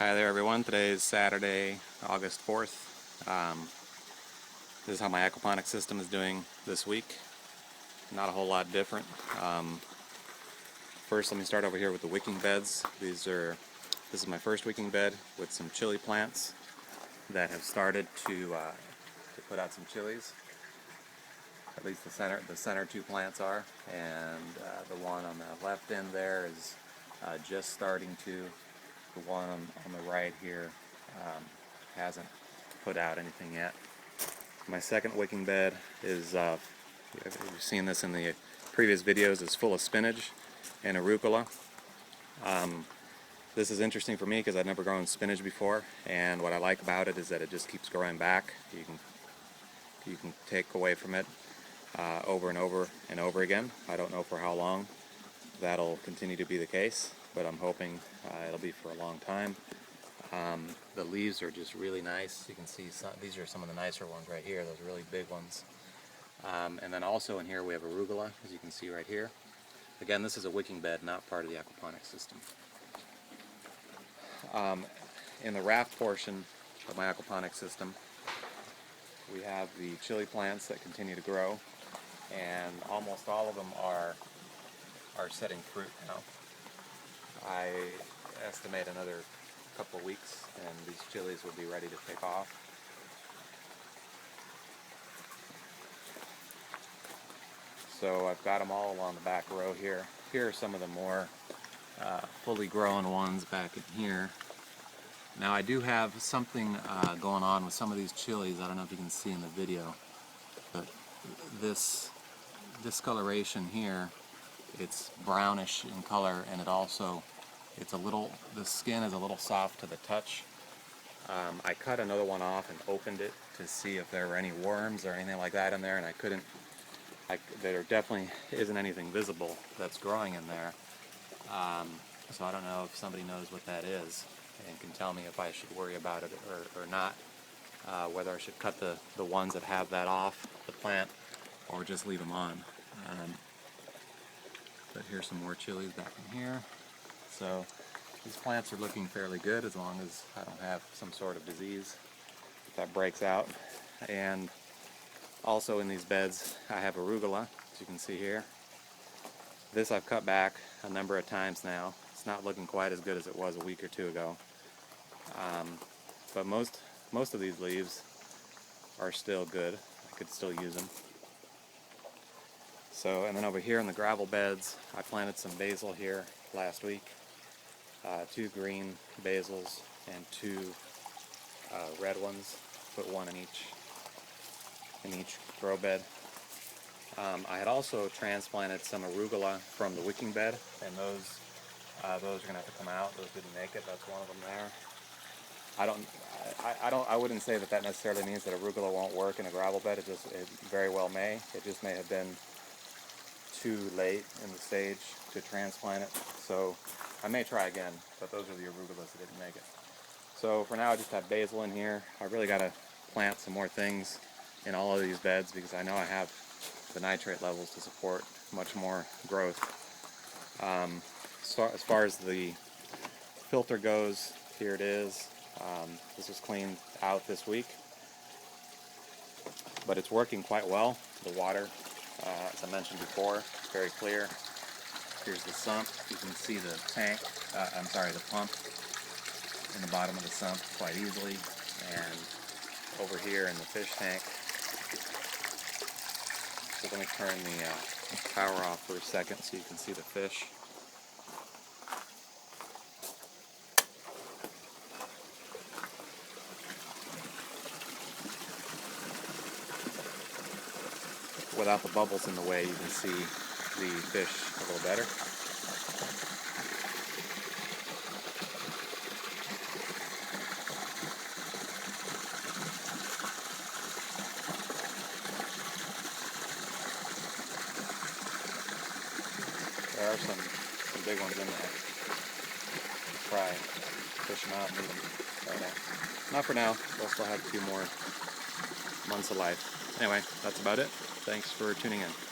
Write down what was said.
Hi there everyone, today is Saturday, August 4th. This is how my aquaponics system is doing this week. Not a whole lot different. First let me start over here with the wicking beds. This is my first wicking bed with some chili plants that have started to put out some chilies. At least the center two plants are, and the one on the left end there is just starting to. The one on the right here hasn't put out anything yet. My second wicking bed is, you've seen this in the previous videos, is full of spinach and arugula. This is interesting for me because I've never grown spinach before, and what I like about it is that it just keeps growing back. You can take away from it over and over and over again. I don't know for how long that'll continue to be the case, but I'm hoping it'll be for a long time. The leaves are just really nice. You can see these are some of the nicer ones right here, those really big ones. And then also in here we have arugula, as you can see right here. Again, this is a wicking bed, not part of the aquaponics system. In the raft portion of my aquaponics system, we have the chili plants that continue to grow, and almost all of them are setting fruit now. I estimate another couple of weeks and these chilies will be ready to take off. So I've got them all along the back row here. Here are some of the more fully grown ones back in here. Now I do have something going on with some of these chilies. I don't know if you can see in the video, but this discoloration here, it's brownish in color, and the skin is a little soft to the touch. I cut another one off and opened it to see if there were any worms or anything like that in there, and I couldn't. There definitely isn't anything visible that's growing in there. So I don't know if somebody knows what that is and can tell me if I should worry about it or not. Whether I should cut the ones that have that off the plant or just leave them on. But here's some more chilies back in here. So these plants are looking fairly good as long as I don't have some sort of disease that breaks out. And also in these beds I have arugula, as you can see here. This I've cut back a number of times now. It's not looking quite as good as it was a week or two ago. But most of these leaves are still good. I could still use them. So, and then over here in the gravel beds, I planted some basil here last week. 2 green basils and 2 red ones. Put one in each grow bed. I had also transplanted some arugula from the wicking bed, and those are going to have to come out. Those didn't make it. That's one of them there. I wouldn't say that necessarily means that arugula won't work in a gravel bed. It very well may. It just may have been too late in the stage to transplant it. So I may try again, but those are the arugulas that didn't make it. So for now I just have basil in here. I really got to plant some more things in all of these beds because I know I have the nitrate levels to support much more growth. So as far as the filter goes, here it is. This was cleaned out this week, but it's working quite well. The water, as I mentioned before, is very clear. Here's the sump. You can see the the pump in the bottom of the sump quite easily. And over here in the fish tank, so let me turn the power off for a second so you can see the fish. Without the bubbles in the way, you can see the fish a little better. There are some big ones in there. Let's try fish them out and eat them right now. Not for now. We'll still have 2 more months of life. Anyway, that's about it. Thanks for tuning in.